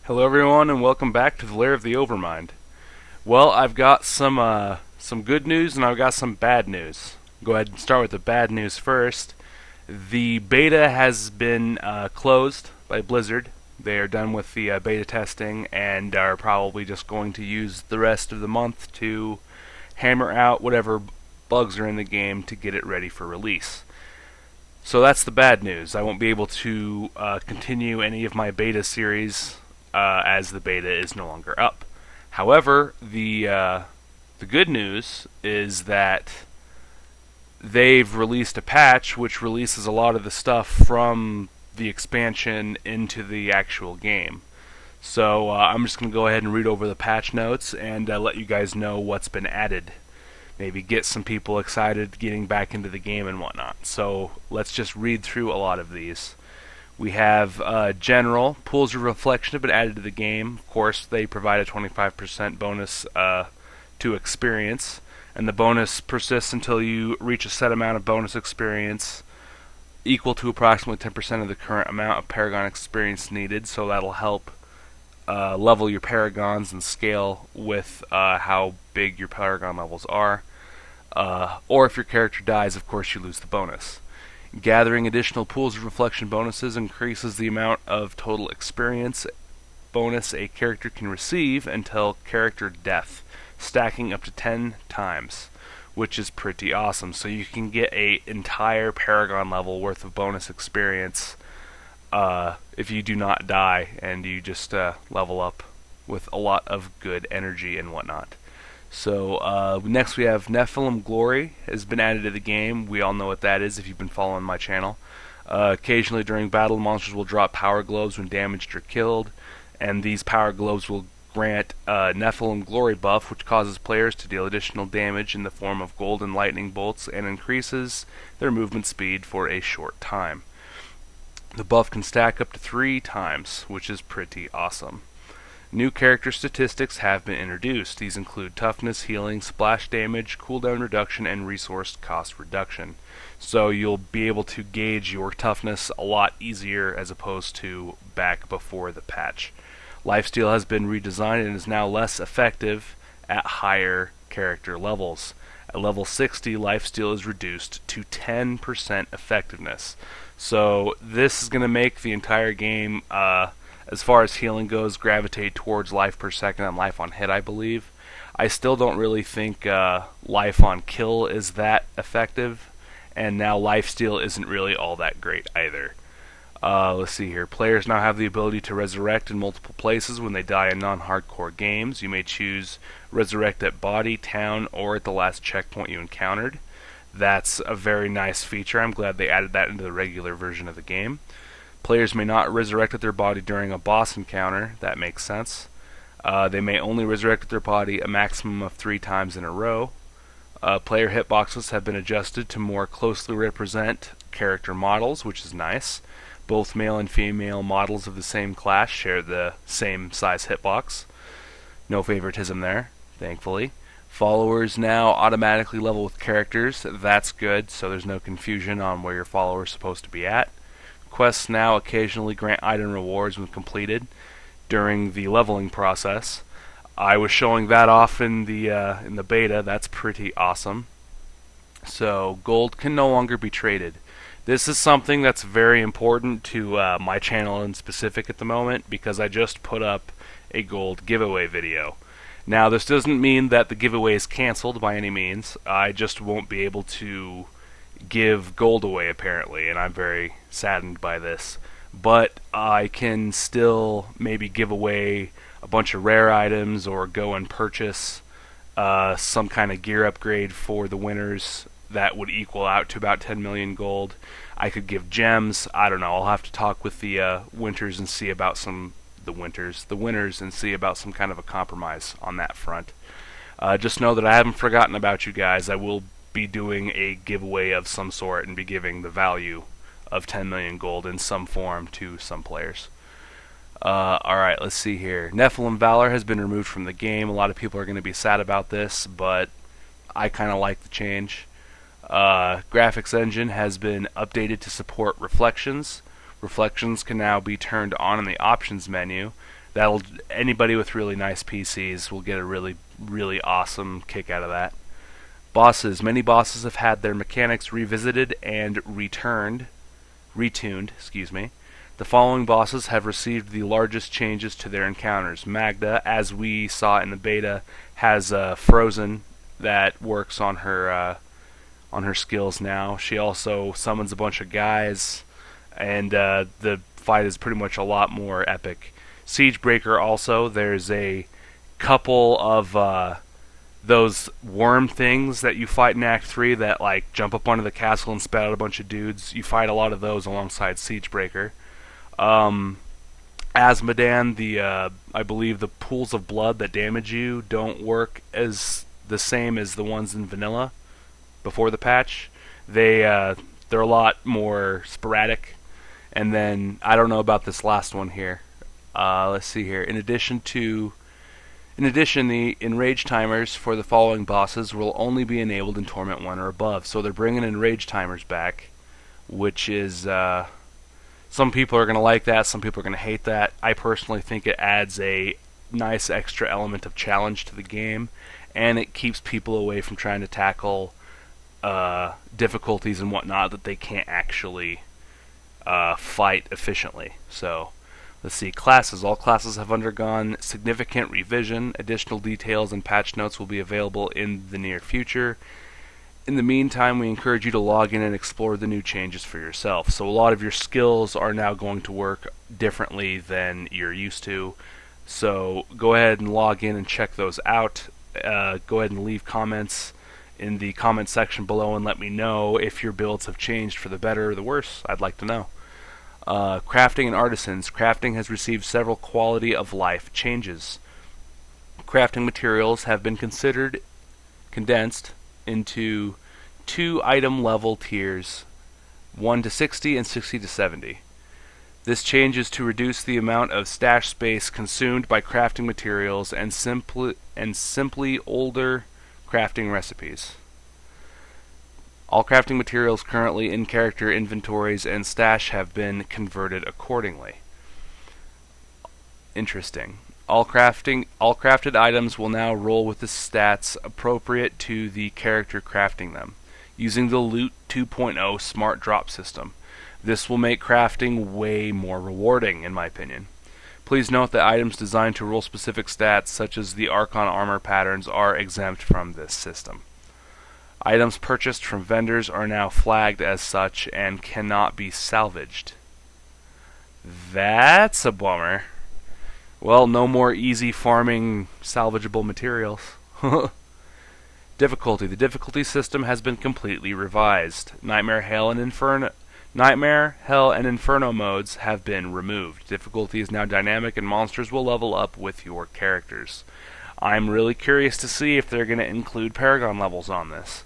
Hello everyone and welcome back to the Lair of the Overmind. Well, I've got some good news and I've got some bad news. Go ahead and start with the bad news first. The beta has been closed by Blizzard. They are done with the beta testing and are probably just going to use the rest of the month to hammer out whatever bugs are in the game to get it ready for release. So that's the bad news. I won't be able to continue any of my beta series as the beta is no longer up. However, the good news is that they've released a patch which releases a lot of the stuff from the expansion into the actual game. So I'm just going to go ahead and read over the patch notes and let you guys know what's been added. Maybe get some people excited getting back into the game and whatnot. So let's just read through a lot of these. We have General. Pools of Reflection have been added to the game. Of course, they provide a 25% bonus to experience, and the bonus persists until you reach a set amount of bonus experience equal to approximately 10% of the current amount of Paragon experience needed, so that'll help level your Paragons and scale with how big your Paragon levels are. Or if your character dies, of course, you lose the bonus. Gathering additional pools of reflection bonuses increases the amount of total experience bonus a character can receive until character death, stacking up to 10 times, which is pretty awesome. So you can get an entire Paragon level worth of bonus experience if you do not die and you just level up with a lot of good energy and whatnot. So next we have Nephilim Glory has been added to the game. We all know what that is if you've been following my channel. Occasionally during battle, monsters will drop power globes when damaged or killed, and these power globes will grant Nephilim Glory buff, which causes players to deal additional damage in the form of golden lightning bolts and increases their movement speed for a short time. The buff can stack up to 3 times, which is pretty awesome. New character statistics have been introduced. These include toughness, healing, splash damage, cooldown reduction, and resource cost reduction. So you'll be able to gauge your toughness a lot easier as opposed to back before the patch. Lifesteal has been redesigned and is now less effective at higher character levels. At level 60, lifesteal is reduced to 10% effectiveness. So this is going to make the entire game as far as healing goes, gravitate towards life per second and life on hit, I believe. I still don't really think life on kill is that effective, and now lifesteal isn't really all that great either. Let's see here. Players now have the ability to resurrect in multiple places when they die in non-hardcore games. You may choose resurrect at body, town, or at the last checkpoint you encountered. That's a very nice feature. I'm glad they added that into the regular version of the game. Players may not resurrect at their body during a boss encounter. That makes sense. They may only resurrect at their body a maximum of 3 times in a row. Player hitboxes have been adjusted to more closely represent character models, which is nice. Both male and female models of the same class share the same size hitbox. No favoritism there, thankfully. Followers now automatically level with characters. That's good, so there's no confusion on where your follower is supposed to be at. Quests now occasionally grant item rewards when completed during the leveling process. I was showing that off in the beta. That's pretty awesome. So gold can no longer be traded. This is something that's very important to my channel in specific at the moment because I just put up a gold giveaway video. Now this doesn't mean that the giveaway is cancelled by any means. I just won't be able to give gold away apparently, and I'm very saddened by this. But I can still maybe give away a bunch of rare items or go and purchase some kind of gear upgrade for the winners that would equal out to about 10 million gold. I could give gems. I don't know. I'll have to talk with the winners and see about some winners and see about some kind of a compromise on that front. Just know that I haven't forgotten about you guys. I will be doing a giveaway of some sort and be giving the value of 10 million gold in some form to some players. Alright, let's see here. Nephilim Valor has been removed from the game. A lot of people are going to be sad about this, but I kind of like the change. Graphics engine has been updated to support reflections. Reflections can now be turned on in the options menu. Anybody with really nice PCs will get a really awesome kick out of that. Bosses. Many bosses have had their mechanics revisited and retuned, excuse me. The following bosses have received the largest changes to their encounters. Magda, as we saw in the beta, has Frozen that works on her skills now. She also summons a bunch of guys, and the fight is pretty much a lot more epic. Siegebreaker also, there's a couple of those worm things that you fight in Act 3 that like jump up onto the castle and spat out a bunch of dudes. You fight a lot of those alongside Siegebreaker. Asmodan, I believe the pools of blood that damage you don't work as the same as the ones in vanilla before the patch. They're a lot more sporadic. And then I don't know about this last one here. Let's see here. In addition, the enrage timers for the following bosses will only be enabled in Torment 1 or above. So they're bringing enrage timers back, which is some people are going to like that, some people are going to hate that. I personally think it adds a nice extra element of challenge to the game, and it keeps people away from trying to tackle difficulties and whatnot that they can't actually fight efficiently. So let's see, classes. All classes have undergone significant revision. Additional details and patch notes will be available in the near future. In the meantime, we encourage you to log in and explore the new changes for yourself. So a lot of your skills are now going to work differently than you're used to. So go ahead and log in and check those out. Go ahead and leave comments in the comment section below and let me know if your builds have changed for the better or the worse. I'd like to know. Crafting and artisans. Crafting has received several quality of life changes. Crafting materials have been condensed into 2 item level tiers, 1 to 60 and 60 to 70. This change is to reduce the amount of stash space consumed by crafting materials and simply older crafting recipes. All crafting materials currently in character inventories and stash have been converted accordingly. Interesting. All crafted items will now roll with the stats appropriate to the character crafting them, using the Loot 2.0 smart drop system. This will make crafting way more rewarding, in my opinion. Please note that items designed to roll specific stats, such as the Archon armor patterns, are exempt from this system. Items purchased from vendors are now flagged as such and cannot be salvaged. That's a bummer. Well, no more easy farming salvageable materials. Difficulty. The difficulty system has been completely revised. Nightmare, Hell, and Inferno modes have been removed. Difficulty is now dynamic and monsters will level up with your characters. I'm really curious to see if they're going to include Paragon levels on this.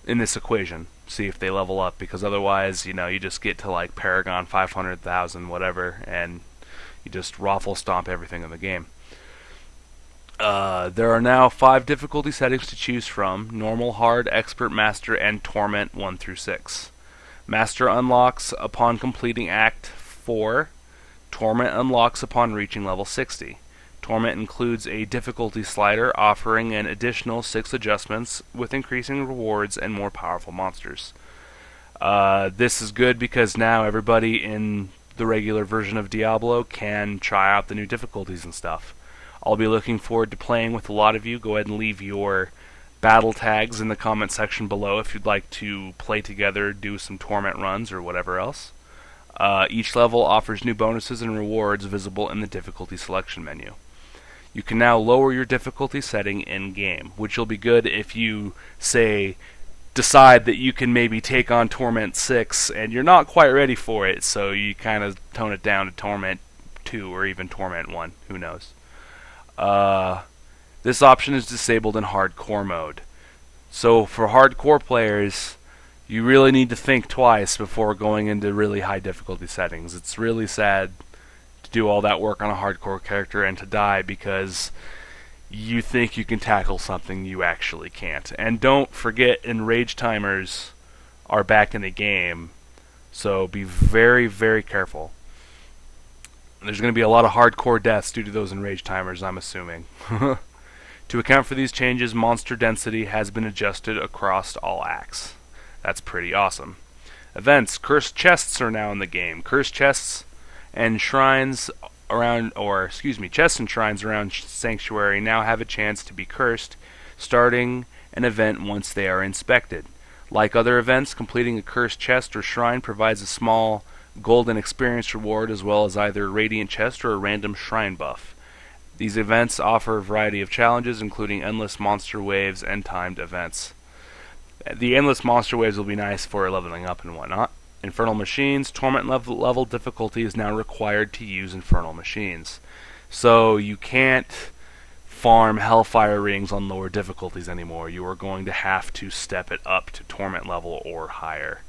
In this equation. See if they level up, because otherwise, you just get to like Paragon 500,000 whatever, and you just raffle stomp everything in the game. There are now 5 difficulty settings to choose from: Normal, Hard, Expert, Master, and Torment 1 through 6. Master unlocks upon completing Act 4. Torment unlocks upon reaching level 60. Torment includes a difficulty slider offering an additional 6 adjustments with increasing rewards and more powerful monsters. This is good because now everybody in the regular version of Diablo can try out the new difficulties and stuff. I'll be looking forward to playing with a lot of you. Go ahead and leave your battle tags in the comment section below if you'd like to play together, do some Torment runs, or whatever else. Each level offers new bonuses and rewards visible in the difficulty selection menu. You can now lower your difficulty setting in-game, which will be good if you, say, decide that you can maybe take on Torment 6 and you're not quite ready for it, so you kind of tone it down to Torment 2 or even Torment 1, who knows. This option is disabled in hardcore mode. So for hardcore players, you really need to think twice before going into really high difficulty settings. It's really sad to do all that work on a hardcore character and to die because you think you can tackle something you actually can't. And don't forget, enrage timers are back in the game, so be very, very careful. There's going to be a lot of hardcore deaths due to those enraged timers, I'm assuming. To account for these changes, monster density has been adjusted across all acts. That's pretty awesome. Events. Cursed chests are now in the game. Cursed chests and shrines around, chests and shrines around Sanctuary now have a chance to be cursed, starting an event once they are inspected. Like other events, completing a cursed chest or shrine provides a small golden experience reward as well as either a radiant chest or a random shrine buff. These events offer a variety of challenges, including endless monster waves and timed events. The endless monster waves will be nice for leveling up and whatnot. Infernal Machines. Torment level difficulty is now required to use Infernal Machines. So you can't farm Hellfire Rings on lower difficulties anymore. You are going to have to step it up to Torment level or higher.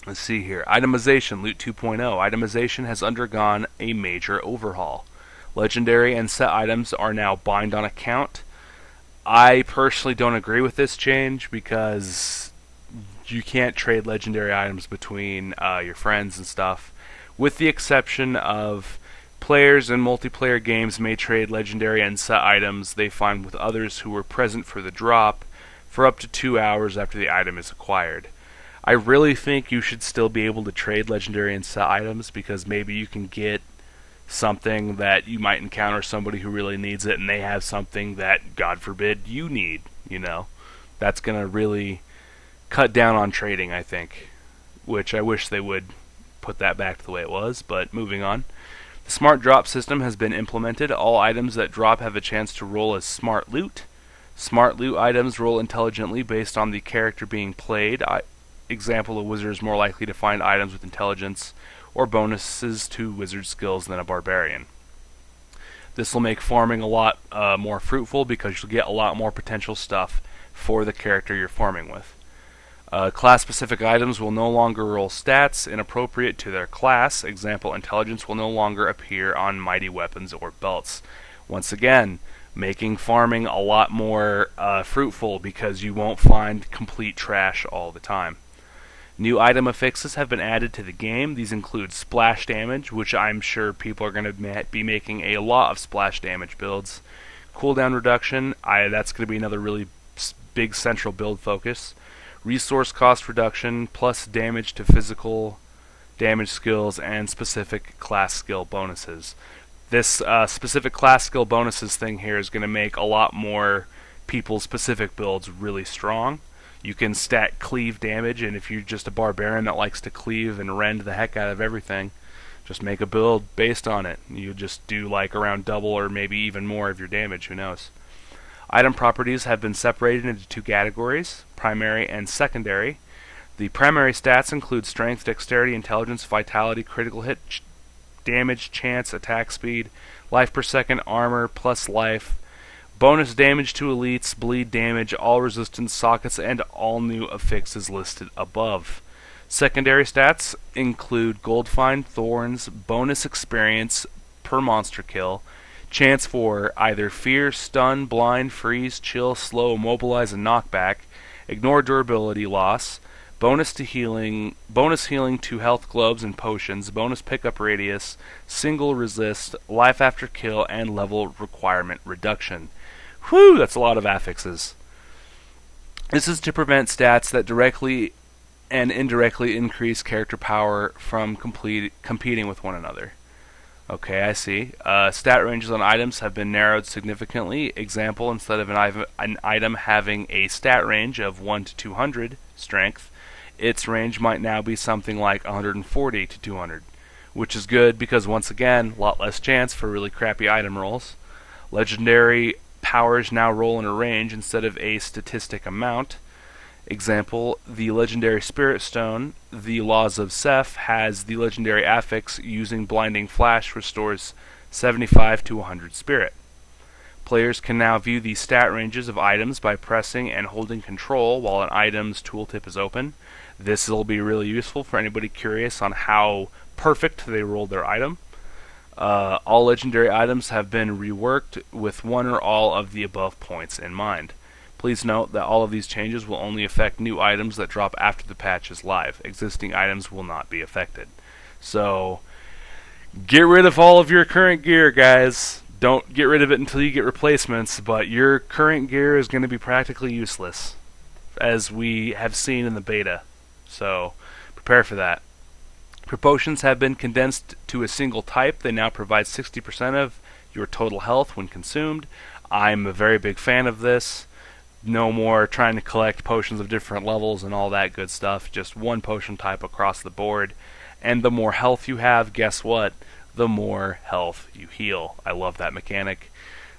Let's see here. Itemization. Loot 2.0. Itemization has undergone a major overhaul. Legendary and set items are now bind on account. I personally don't agree with this change because you can't trade legendary items between your friends and stuff, with the exception of players in multiplayer games may trade legendary and set items they find with others who were present for the drop for up to 2 hours after the item is acquired. I really think you should still be able to trade legendary and set items because maybe you can get something that you might encounter somebody who really needs it and they have something that, God forbid, you need, you know. That's going to really cut down on trading, I think, which I wish they would put that back to the way it was, but moving on. The smart drop system has been implemented. All items that drop have a chance to roll as smart loot. Smart loot items roll intelligently based on the character being played. Example, a wizard is more likely to find items with intelligence or bonuses to wizard skills than a barbarian. This will make farming a lot more fruitful because you'll get a lot more potential stuff for the character you're farming with. Class-specific items will no longer roll stats inappropriate to their class. Example, intelligence will no longer appear on mighty weapons or belts. Once again, making farming a lot more fruitful because you won't find complete trash all the time. New item affixes have been added to the game. These include splash damage, which I'm sure people are going to be making a lot of splash damage builds. Cooldown reduction, that's going to be another really big central build focus. Resource cost reduction, plus damage to physical damage skills and specific class skill bonuses. This specific class skill bonuses thing here is going to make a lot more people's specific builds really strong. You can stack cleave damage, and if you're just a barbarian that likes to cleave and rend the heck out of everything, just make a build based on it. You just do like around double or maybe even more of your damage, who knows. Item properties have been separated into two categories, primary and secondary. The primary stats include strength, dexterity, intelligence, vitality, critical hit, damage, chance, attack speed, life per second, armor, plus life, bonus damage to elites, bleed damage, all resistance sockets, and all new affixes listed above. Secondary stats include gold find, thorns, bonus experience per monster kill, chance for either fear, stun, blind, freeze, chill, slow, immobilize, and knockback, ignore durability loss, bonus healing to health globes and potions, bonus pickup radius, single resist, life after kill, and level requirement reduction. Whew, that's a lot of affixes. This is to prevent stats that directly and indirectly increase character power from competing with one another. Okay, I see. Stat ranges on items have been narrowed significantly. Example, instead of an item having a stat range of 1 to 200 strength, its range might now be something like 140 to 200, which is good because, once again, a lot less chance for really crappy item rolls. Legendary powers now roll in a range instead of a statistic amount. Example, the legendary Spirit Stone, the Laws of Seth, has the legendary affix using Blinding Flash restores 75 to 100 spirit. Players can now view the stat ranges of items by pressing and holding control while an item's tooltip is open. This will be really useful for anybody curious on how perfect they rolled their item. All legendary items have been reworked with one or all of the above points in mind. Please note that all of these changes will only affect new items that drop after the patch is live. Existing items will not be affected. So, Get rid of all of your current gear, guys. Don't get rid of it until you get replacements, but your current gear is going to be practically useless, as we have seen in the beta. So, prepare for that. Potions have been condensed to a single type. They now provide 60% of your total health when consumed. I'm a very big fan of this. No more trying to collect potions of different levels and all that good stuff. Just one potion type across the board. And the more health you have, guess what? The more health you heal. I love that mechanic.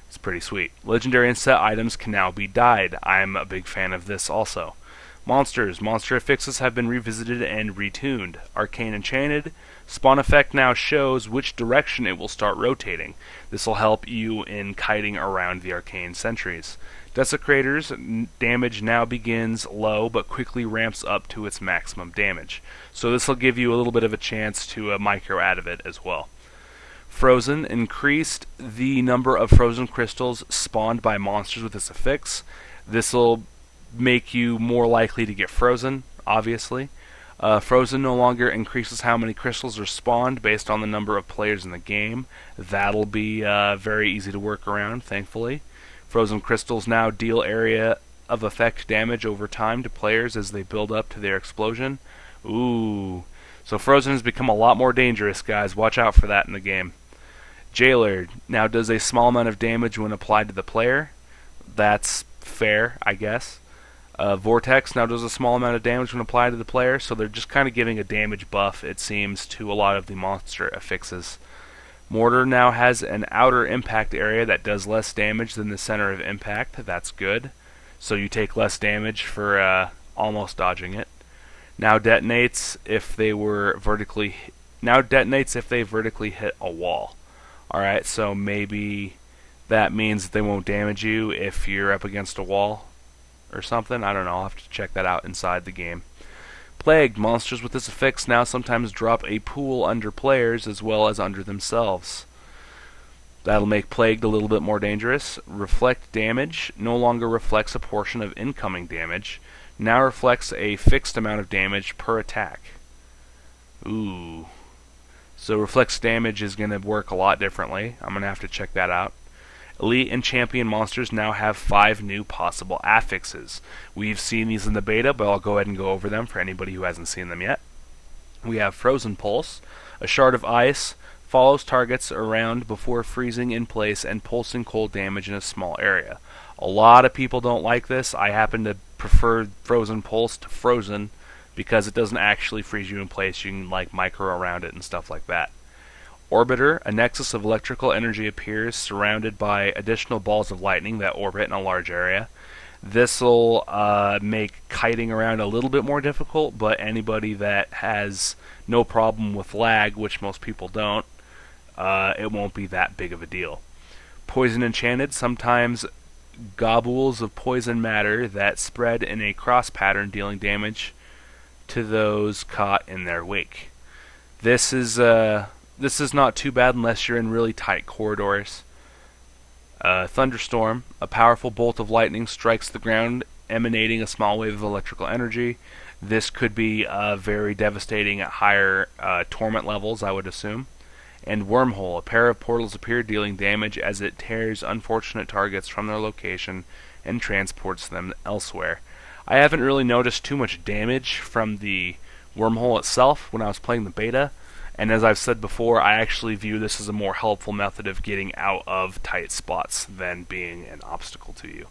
It's pretty sweet. Legendary and set items can now be dyed. I'm a big fan of this also. Monsters. Monster affixes have been revisited and retuned. Arcane Enchanted. Spawn effect now shows which direction it will start rotating. This will help you in kiting around the arcane sentries. Desecrator's damage now begins low but quickly ramps up to its maximum damage. So this will give you a little bit of a chance to micro out of it as well. Frozen increased the number of frozen crystals spawned by monsters with this affix. This will make you more likely to get frozen, obviously. Frozen no longer increases how many crystals are spawned based on the number of players in the game. That'll be very easy to work around, thankfully. Frozen crystals now deal area of effect damage over time to players as they build up to their explosion. Ooh. So Frozen has become a lot more dangerous, guys. Watch out for that in the game. Jailer now does a small amount of damage when applied to the player. That's fair, I guess. Vortex now does a small amount of damage when applied to the player, so they're just kind of giving a damage buff, it seems, to a lot of the monster affixes. Mortar now has an outer impact area that does less damage than the center of impact. That's good. So you take less damage for almost dodging it. Now detonates if they vertically hit a wall. Alright, so maybe that means that they won't damage you if you're up against a wall or something. I don't know. I'll have to check that out inside the game. Plagued. Monsters with this affix now sometimes drop a pool under players as well as under themselves. That'll make Plagued a little bit more dangerous. Reflect damage no longer reflects a portion of incoming damage. Now reflects a fixed amount of damage per attack. Ooh. So reflects damage is going to work a lot differently. I'm going to have to check that out. Elite and Champion monsters now have 5 new possible affixes. We've seen these in the beta, but I'll go ahead and go over them for anybody who hasn't seen them yet. We have Frozen Pulse. A shard of ice follows targets around before freezing in place and pulsing cold damage in a small area. A lot of people don't like this. I happen to prefer Frozen Pulse to Frozen because it doesn't actually freeze you in place. You can like micro around it and stuff like that. Orbiter, a nexus of electrical energy appears surrounded by additional balls of lightning that orbit in a large area. This will make kiting around a little bit more difficult, but anybody that has no problem with lag, which most people don't, it won't be that big of a deal. Poison Enchanted, sometimes globules of poison matter that spread in a cross pattern dealing damage to those caught in their wake. This is not too bad unless you're in really tight corridors. Thunderstorm, a powerful bolt of lightning strikes the ground, emanating a small wave of electrical energy. This could be very devastating at higher torment levels, I would assume. And Wormhole, a pair of portals appear, dealing damage as it tears unfortunate targets from their location and transports them elsewhere. I haven't really noticed too much damage from the Wormhole itself when I was playing the beta. And as I've said before, I actually view this as a more helpful method of getting out of tight spots than being an obstacle to you.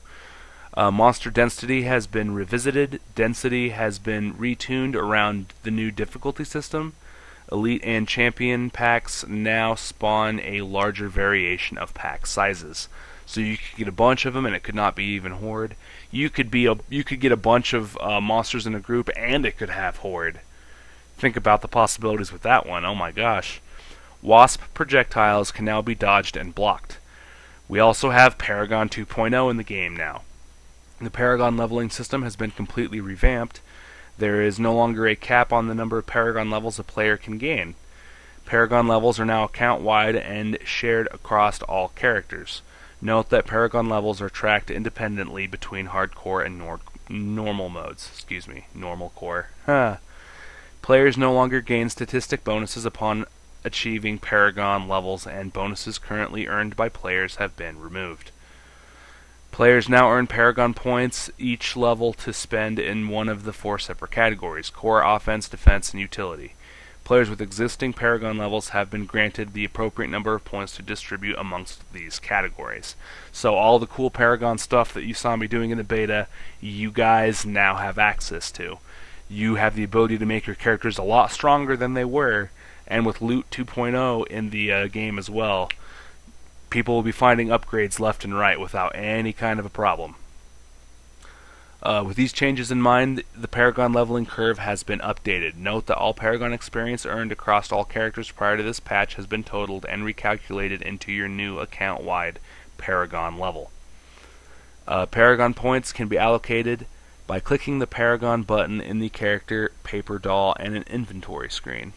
Monster Density has been revisited. Density has been retuned around the new difficulty system. Elite and Champion packs now spawn a larger variation of pack sizes. So you could get a bunch of them, and it could not be even Horde. You could get a bunch of monsters in a group, and it could have Horde. Think about the possibilities with that one. Oh my gosh. Wasp projectiles can now be dodged and blocked. We also have Paragon 2.0 in the game now. The Paragon leveling system has been completely revamped. There is no longer a cap on the number of Paragon levels a player can gain. Paragon levels are now account-wide and shared across all characters. Note that Paragon levels are tracked independently between hardcore and normal modes. Normal core. Players no longer gain statistic bonuses upon achieving Paragon levels and bonuses currently earned by players have been removed. Players now earn Paragon points each level to spend in one of the 4 separate categories: core, offense, defense, and utility. Players with existing Paragon levels have been granted the appropriate number of points to distribute amongst these categories. So all the cool Paragon stuff that you saw me doing in the beta, you guys now have access to. You have the ability to make your characters a lot stronger than they were, and with Loot 2.0 in the game as well, people will be finding upgrades left and right without any kind of a problem. With these changes in mind, the Paragon leveling curve has been updated. Note that all Paragon experience earned across all characters prior to this patch has been totaled and recalculated into your new account-wide Paragon level. Paragon points can be allocated by clicking the Paragon button in the character, paper doll, and an inventory screen.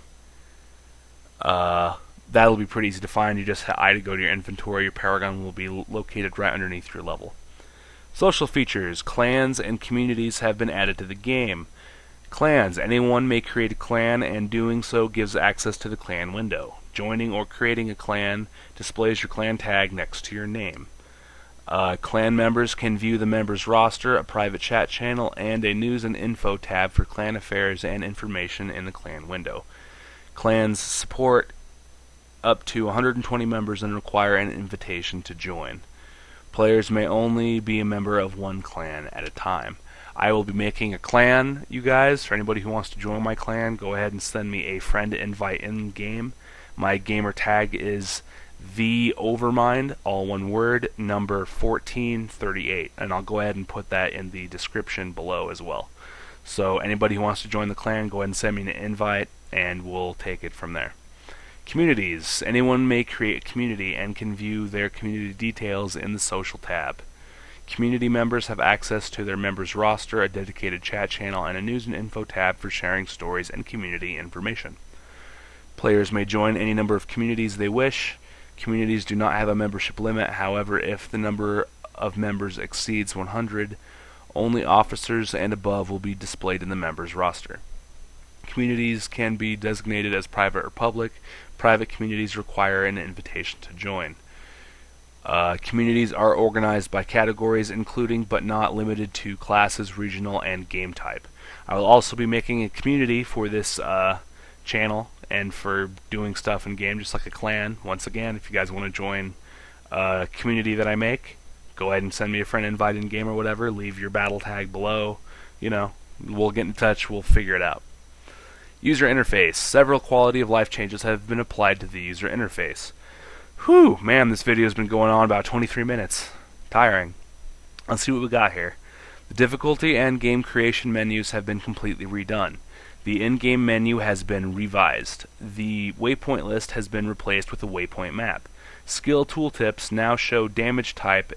That'll be pretty easy to find. You just to go to your inventory. Your Paragon will be located right underneath your level. Social features, clans, and communities have been added to the game. Clans. Anyone may create a clan, and doing so gives access to the clan window. Joining or creating a clan displays your clan tag next to your name. Clan members can view the members' roster, a private chat channel, and a news and info tab for clan affairs and information in the clan window. Clans support up to 120 members and require an invitation to join. Players may only be a member of one clan at a time. I will be making a clan, you guys. For anybody who wants to join my clan, go ahead and send me a friend invite in game. My gamer tag is the Overmind, all one word, number 1438, and I'll go ahead and put that in the description below as well. So anybody who wants to join the clan, go ahead and send me an invite, and we'll take it from there. Communities. Anyone may create a community and can view their community details in the social tab. Community members have access to their members' roster, a dedicated chat channel, and a news and info tab for sharing stories and community information. Players may join any number of communities they wish. Communities do not have a membership limit. However, if the number of members exceeds 100, only officers and above will be displayed in the members' roster. Communities can be designated as private or public. Private communities require an invitation to join. Communities are organized by categories, including but not limited to classes, regional, and game type. I will also be making a community for this channel and for doing stuff in game, just like a clan. Once again, if you guys want to join a community that I make, go ahead and send me a friend invite in game or whatever. Leave your battle tag below. You know, we'll get in touch. We'll figure it out. User interface. Several quality of life changes have been applied to the user interface. Whew, man, this video has been going on about 23 minutes. Tiring. Let's see what we got here. The difficulty and game creation menus have been completely redone. The in-game menu has been revised. The waypoint list has been replaced with a waypoint map. Skill tooltips now show damage type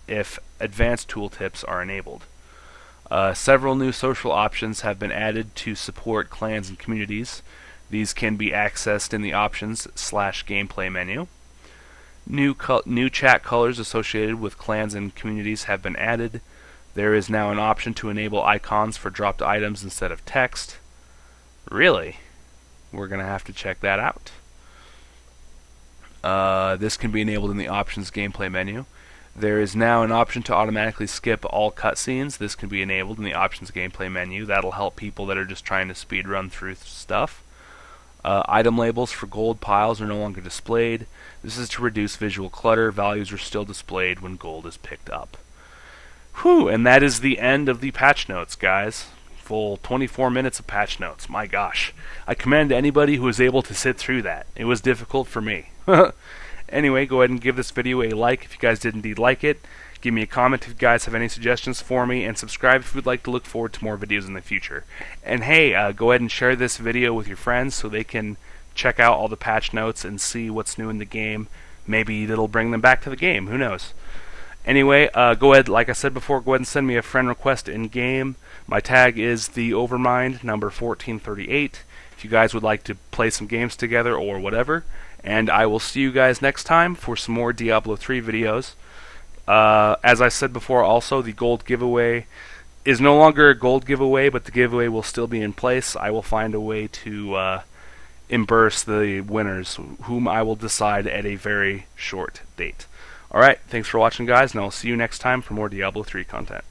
if advanced tooltips are enabled. Several new social options have been added to support clans and communities. These can be accessed in the options/gameplay menu. New chat colors associated with clans and communities have been added. There is now an option to enable icons for dropped items instead of text. Really? We're going to have to check that out. This can be enabled in the options gameplay menu. There is now an option to automatically skip all cutscenes. This can be enabled in the options gameplay menu. That'll help people that are just trying to speed run through stuff. Item labels for gold piles are no longer displayed. This is to reduce visual clutter. Values are still displayed when gold is picked up. Whew, and that is the end of the patch notes, guys. Full 24 minutes of patch notes. My gosh. I commend anybody who was able to sit through that. It was difficult for me. Anyway, go ahead and give this video a like if you guys did indeed like it. Give me a comment if you guys have any suggestions for me, and subscribe if you'd like to look forward to more videos in the future. And hey, go ahead and share this video with your friends so they can check out all the patch notes and see what's new in the game. Maybe it'll bring them back to the game. Who knows? Anyway, go ahead, like I said before, go ahead and send me a friend request in game. My tag is the Overmind, number 1438. If you guys would like to play some games together or whatever. And I will see you guys next time for some more Diablo 3 videos. As I said before, also, the gold giveaway is no longer a gold giveaway, but the giveaway will still be in place. I will find a way to emburse the winners, whom I will decide at a very short date. Alright, thanks for watching, guys, and I'll see you next time for more Diablo 3 content.